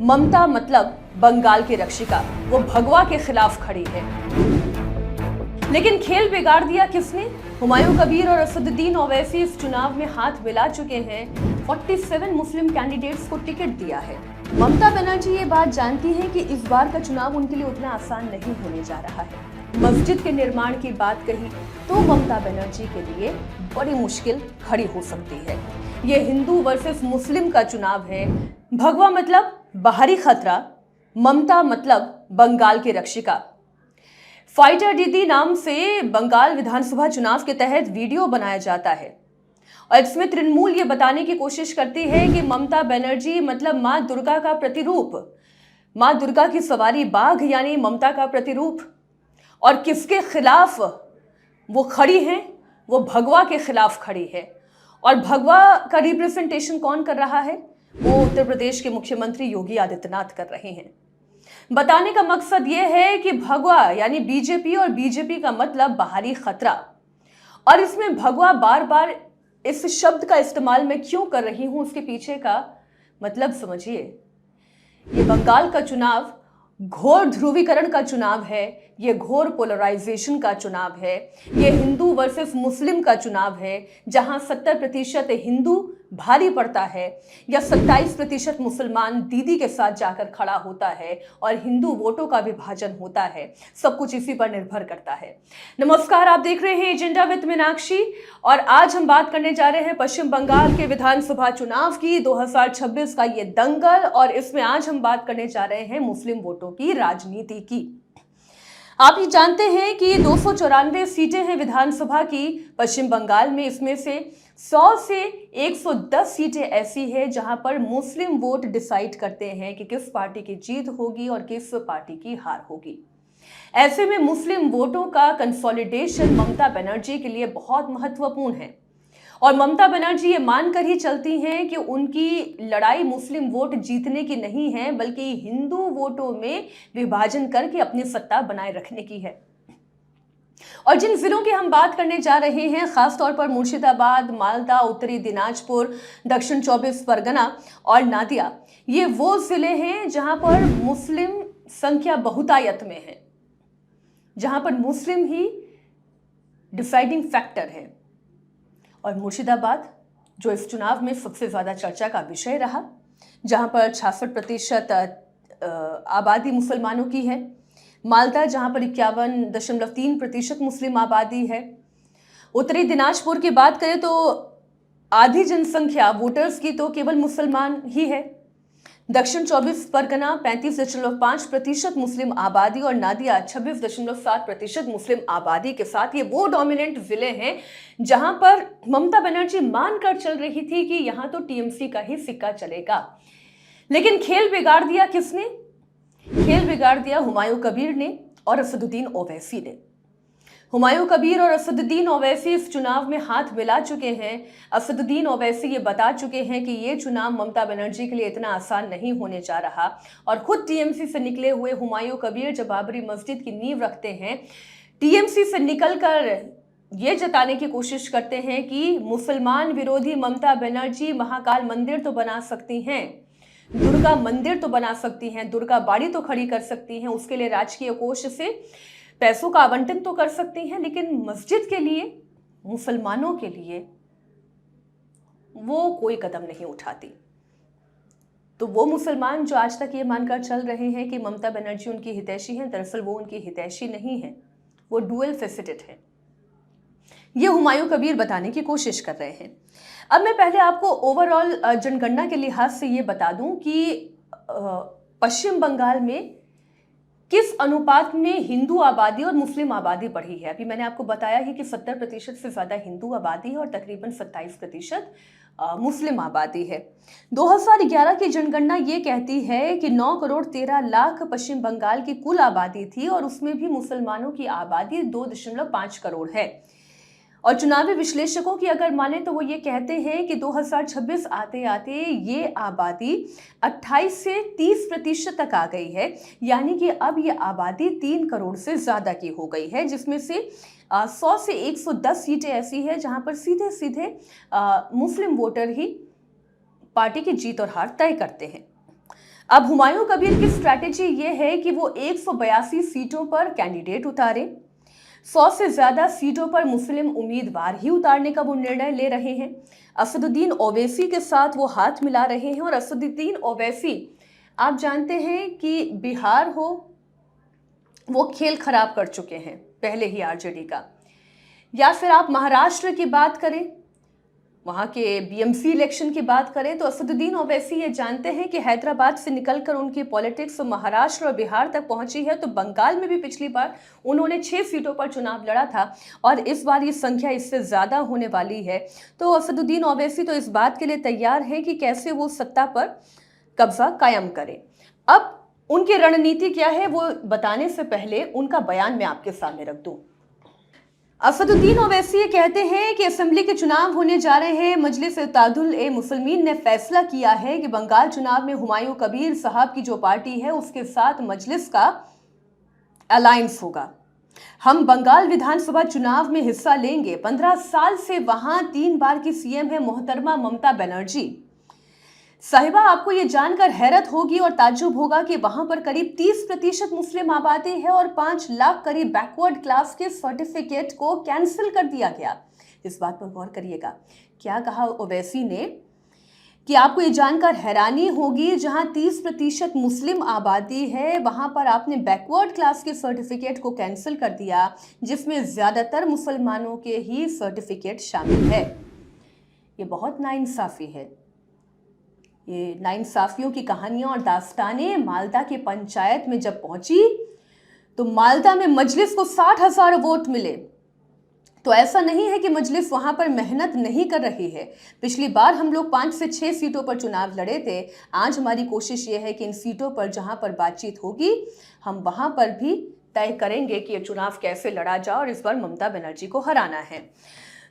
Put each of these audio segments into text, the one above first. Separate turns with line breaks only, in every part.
ममता मतलब बंगाल की रक्षिका, वो भगवा के खिलाफ खड़ी है। लेकिन खेल बिगाड़ दिया किसने? हुमायूं कबीर और असदुद्दीन ओवैसी इस चुनाव में हाथ मिला चुके हैं। 47 मुस्लिम कैंडिडेट्स को टिकट दिया है। ममता बनर्जी ये बात जानती है कि इस बार का चुनाव उनके लिए उतना आसान नहीं होने जा रहा है। मस्जिद के निर्माण की बात कही तो ममता बनर्जी के लिए बड़ी मुश्किल खड़ी हो सकती है। ये हिंदू वर्सेस मुस्लिम का चुनाव है। भगवा मतलब बाहरी खतरा, ममता मतलब बंगाल की रक्षिका। फाइटर दीदी नाम से बंगाल विधानसभा चुनाव के तहत वीडियो बनाया जाता है और इसमें तृणमूल ये बताने की कोशिश करती है कि ममता बनर्जी मतलब मां दुर्गा का प्रतिरूप, मां दुर्गा की सवारी बाघ यानी ममता का प्रतिरूप। और किसके खिलाफ वो खड़ी हैं? वो भगवा के खिलाफ खड़ी है। और भगवा का रिप्रेजेंटेशन कौन कर रहा है? वो उत्तर प्रदेश के मुख्यमंत्री योगी आदित्यनाथ कर रहे हैं। बताने का मकसद ये है कि भगवा यानी बीजेपी और बीजेपी का मतलब बाहरी खतरा। और इसमें भगवा बार बार इस शब्द का इस्तेमाल मैं क्यों कर रही हूं, उसके पीछे का मतलब समझिए। ये बंगाल का चुनाव घोर ध्रुवीकरण का चुनाव है, ये घोर पोलराइजेशन का चुनाव है, ये हिंदू वर्सेस मुस्लिम का चुनाव है, जहां 70% हिंदू भारी पड़ता है या 27% मुसलमान दीदी के साथ जाकर खड़ा होता है और हिंदू वोटों का विभाजन होता है। सब कुछ इसी पर निर्भर करता है। नमस्कार, आप देख रहे हैं एजेंडा विद मीनाक्षी और आज हम बात करने जा रहे हैं पश्चिम बंगाल के विधानसभा चुनाव की, 2026 का ये दंगल। और इसमें आज हम बात करने जा रहे हैं मुस्लिम वोटों की राजनीति की। आप ये जानते हैं कि 294 सीटें हैं विधानसभा की पश्चिम बंगाल में। इसमें से 100 से 110 सीटें ऐसी है जहां पर मुस्लिम वोट डिसाइड करते हैं कि किस पार्टी की जीत होगी और किस पार्टी की हार होगी। ऐसे में मुस्लिम वोटों का कंसोलिडेशन ममता बनर्जी के लिए बहुत महत्वपूर्ण है और ममता बनर्जी ये मानकर ही चलती हैं कि उनकी लड़ाई मुस्लिम वोट जीतने की नहीं है, बल्कि हिंदू वोटों में विभाजन करके अपनी सत्ता बनाए रखने की है। और जिन जिलों की हम बात करने जा रहे हैं, खासतौर पर मुर्शिदाबाद, मालदा, उत्तरी दिनाजपुर, दक्षिण 24 परगना और नादिया, ये वो जिले हैं जहां पर मुस्लिम संख्या बहुतायत में है, जहां पर मुस्लिम ही डिसाइडिंग फैक्टर है। और मुर्शिदाबाद जो इस चुनाव में सबसे ज्यादा चर्चा का विषय रहा, जहां पर 66% आबादी मुसलमानों की है। मालदा जहां पर 51.3% मुस्लिम आबादी है। उत्तरी दिनाजपुर की बात करें तो आधी जनसंख्या वोटर्स की तो केवल मुसलमान ही है। दक्षिण 24 परगना 35.5% मुस्लिम आबादी और नादिया 26.7% मुस्लिम आबादी के साथ ये वो डोमिनेंट जिले हैं जहां पर ममता बनर्जी मानकर चल रही थी कि यहां तो टीएमसी का ही सिक्का चलेगा। लेकिन खेल बिगाड़ दिया किसने? खेल बिगाड़ दिया हुमायूं कबीर ने और असदुद्दीन ओवैसी ने। हुमायूं कबीर और असदुद्दीन ओवैसी इस चुनाव में हाथ मिला चुके हैं। असदुद्दीन ओवैसी ये बता चुके हैं कि ये चुनाव ममता बनर्जी के लिए इतना आसान नहीं होने जा रहा और खुद टीएमसी से निकले हुए हुमायूं कबीर जब बाबरी मस्जिद की नींव रखते हैं, टीएमसी से निकलकर ये जताने की कोशिश करते हैं कि मुसलमान विरोधी ममता बनर्जी महाकाल मंदिर तो बना सकती हैं, दुर्गा मंदिर तो बना सकती हैं, दुर्गा बाड़ी तो खड़ी कर सकती हैं, उसके लिए राजकीय कोष से पैसों का आवंटन तो कर सकती हैं, लेकिन मस्जिद के लिए, मुसलमानों के लिए वो कोई कदम नहीं उठाती। तो वो मुसलमान जो आज तक ये मानकर चल रहे हैं कि ममता बनर्जी उनकी हितैषी हैं, दरअसल वो उनकी हितैषी नहीं है, वो डुअल फेसेटेड है। ये हुमायूं कबीर बताने की कोशिश कर रहे हैं। अब मैं पहले आपको ओवरऑल जनगणना के लिहाज से ये बता दूं कि पश्चिम बंगाल में किस अनुपात में हिंदू आबादी और मुस्लिम आबादी बढ़ी है। अभी मैंने आपको बताया ही कि 70% से ज्यादा हिंदू आबादी है और तकरीबन 27% मुस्लिम आबादी है। 2011 की जनगणना ये कहती है कि 9 करोड़ 13 लाख पश्चिम बंगाल की कुल आबादी थी और उसमें भी मुसलमानों की आबादी 2.5 करोड़ है। और चुनावी विश्लेषकों की अगर माने तो वो ये कहते हैं कि 2026 आते आते ये आबादी 28 से 30% तक आ गई है, यानी कि अब ये आबादी 3 करोड़ से ज्यादा की हो गई है, जिसमें से 100 से 110 सीटें ऐसी है जहां पर सीधे सीधे मुस्लिम वोटर ही पार्टी की जीत और हार तय करते हैं। अब हुमायूं कबीर की स्ट्रैटेजी ये है कि वो 182 सीटों पर कैंडिडेट उतारे, 100 से ज्यादा सीटों पर मुस्लिम उम्मीदवार ही उतारने का वो निर्णय ले रहे हैं। असदुद्दीन ओवैसी के साथ वो हाथ मिला रहे हैं और असदुद्दीन ओवैसी, आप जानते हैं कि बिहार हो वो खेल खराब कर चुके हैं पहले ही आरजेडी का, या फिर आप महाराष्ट्र की बात करें, वहाँ के बीएमसी इलेक्शन की बात करें, तो असदुद्दीन ओवैसी ये जानते हैं कि हैदराबाद से निकलकर उनकी पॉलिटिक्स महाराष्ट्र और बिहार तक पहुंची है। तो बंगाल में भी पिछली बार उन्होंने 6 सीटों पर चुनाव लड़ा था और इस बार ये संख्या इससे ज़्यादा होने वाली है। तो असदुद्दीन ओवैसी तो इस बात के लिए तैयार है कि कैसे वो सत्ता पर कब्जा कायम करें। अब उनकी रणनीति क्या है वो बताने से पहले उनका बयान मैं आपके सामने रख दूं। असदुद्दीन ओवैसी ये कहते हैं कि असेंबली के चुनाव होने जा रहे हैं। मजलिस इत्तेहादुल ए मुस्लिमीन ने फैसला किया है कि बंगाल चुनाव में हुमायूं कबीर साहब की जो पार्टी है उसके साथ मजलिस का अलायंस होगा। हम बंगाल विधानसभा चुनाव में हिस्सा लेंगे। 15 साल से वहां 3 बार की सीएम है मोहतरमा ममता बनर्जी। साहिबा, आपको ये जानकर हैरत होगी और ताज्जुब होगा कि वहां पर करीब 30% मुस्लिम आबादी है और 5 लाख करीब बैकवर्ड क्लास के सर्टिफिकेट को कैंसिल कर दिया गया। इस बात पर गौर करिएगा, क्या कहा ओवैसी ने कि आपको ये जानकर हैरानी होगी, जहां 30% मुस्लिम आबादी है वहां पर आपने बैकवर्ड क्लास के सर्टिफिकेट को कैंसिल कर दिया, जिसमें ज्यादातर मुसलमानों के ही सर्टिफिकेट शामिल है। ये बहुत नाइंसाफी है। ये नाइंसाफियों की कहानियां और दास्तानें मालदा की पंचायत में जब पहुंची तो मालदा में मजलिस को 60,000 वोट मिले। तो ऐसा नहीं है कि मजलिस वहां पर मेहनत नहीं कर रही है। पिछली बार हम लोग 5 से 6 सीटों पर चुनाव लड़े थे। आज हमारी कोशिश ये है कि इन सीटों पर जहां पर बातचीत होगी हम वहां पर भी तय करेंगे कि ये चुनाव कैसे लड़ा जाए और इस बार ममता बनर्जी को हराना है।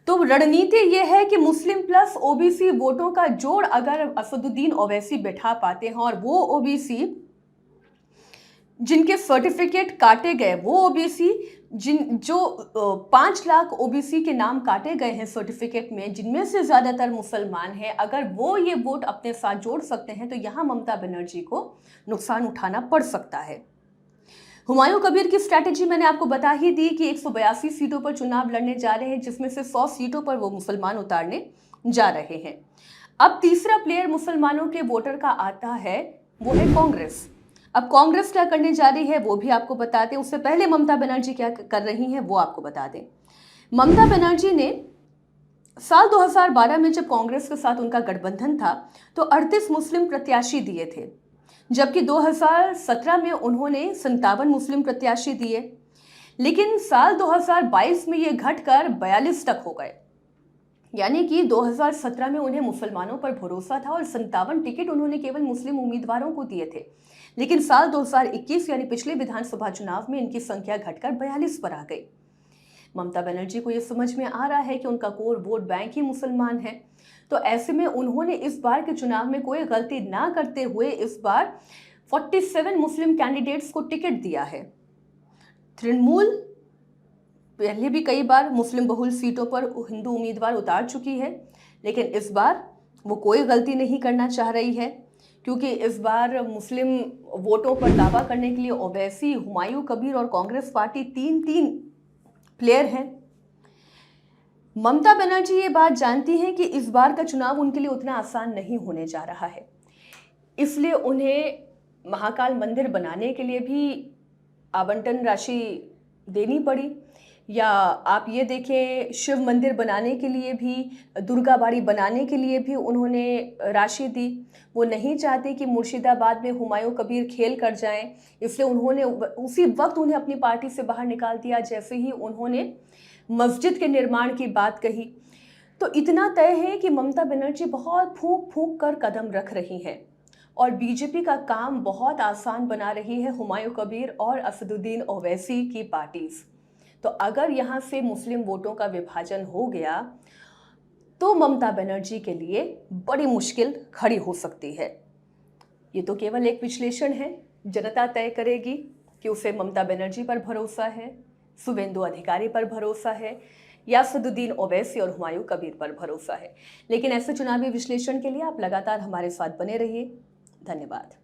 तो रणनीति यह है कि मुस्लिम प्लस ओबीसी वोटों का जोड़ अगर असदुद्दीन ओवैसी बैठा पाते हैं और वो ओबीसी जिनके सर्टिफिकेट काटे गए, वो ओबीसी जो 5 लाख ओबीसी के नाम काटे गए हैं सर्टिफिकेट में, जिनमें से ज्यादातर मुसलमान हैं, अगर वो ये वोट अपने साथ जोड़ सकते हैं तो यहाँ ममता बनर्जी को नुकसान उठाना पड़ सकता है। हुमायूं कबीर की स्ट्रैटेजी मैंने आपको बता ही दी कि 182 सीटों पर चुनाव लड़ने जा रहे हैं, जिसमें से 100 सीटों पर वो मुसलमान उतारने जा रहे हैं। अब तीसरा प्लेयर मुसलमानों के वोटर का आता है, वो है कांग्रेस। अब कांग्रेस क्या करने जा रही है वो भी आपको बता दें। उससे पहले ममता बनर्जी क्या कर रही हैं वो आपको बता दें। ममता बनर्जी ने साल 2012 में जब कांग्रेस के साथ उनका गठबंधन था तो 38 मुस्लिम प्रत्याशी दिए थे, जबकि 2017 में उन्होंने 57 मुस्लिम प्रत्याशी दिए। लेकिन साल 2022 में ये घटकर 42 तक हो गए। यानी कि 2017 में उन्हें मुसलमानों पर भरोसा था और 57 टिकट उन्होंने केवल मुस्लिम उम्मीदवारों को दिए थे। लेकिन साल 2021 यानी पिछले विधानसभा चुनाव में इनकी संख्या घटकर 42 पर आ गई। ममता बनर्जी को यह समझ में आ रहा है कि उनका कोर वोट बैंक ही मुसलमान है। तो ऐसे में उन्होंने इस बार के चुनाव में कोई गलती ना करते हुए इस बार 47 मुस्लिम कैंडिडेट्स को टिकट दिया है। तृणमूल पहले भी कई बार मुस्लिम बहुल सीटों पर हिंदू उम्मीदवार उतार चुकी है, लेकिन इस बार वो कोई गलती नहीं करना चाह रही है, क्योंकि इस बार मुस्लिम वोटों पर दावा करने के लिए ओवैसी, हुमायूं कबीर और कांग्रेस पार्टी 3-3 प्लेयर हैं। ममता बनर्जी ये बात जानती हैं कि इस बार का चुनाव उनके लिए उतना आसान नहीं होने जा रहा है, इसलिए उन्हें महाकाल मंदिर बनाने के लिए भी आवंटन राशि देनी पड़ी, या आप ये देखें शिव मंदिर बनाने के लिए भी, दुर्गा बाड़ी बनाने के लिए भी उन्होंने राशि दी। वो नहीं चाहते कि मुर्शिदाबाद में हुमायूं कबीर खेल कर जाएं, इसलिए उन्होंने उसी वक्त उन्हें अपनी पार्टी से बाहर निकाल दिया जैसे ही उन्होंने मस्जिद के निर्माण की बात कही। तो इतना तय है कि ममता बनर्जी बहुत फूंक फूंक कर कदम रख रही हैं और बीजेपी का काम बहुत आसान बना रही है हुमायूं कबीर और असदुद्दीन ओवैसी की पार्टीज। तो अगर यहाँ से मुस्लिम वोटों का विभाजन हो गया तो ममता बनर्जी के लिए बड़ी मुश्किल खड़ी हो सकती है। ये तो केवल एक विश्लेषण है, जनता तय करेगी कि उसे ममता बनर्जी पर भरोसा है, शुवेंदु अधिकारी पर भरोसा है, या असदुद्दीन ओवैसी और हुमायूं कबीर पर भरोसा है। लेकिन ऐसे चुनावी विश्लेषण के लिए आप लगातार हमारे साथ बने रहिए। धन्यवाद।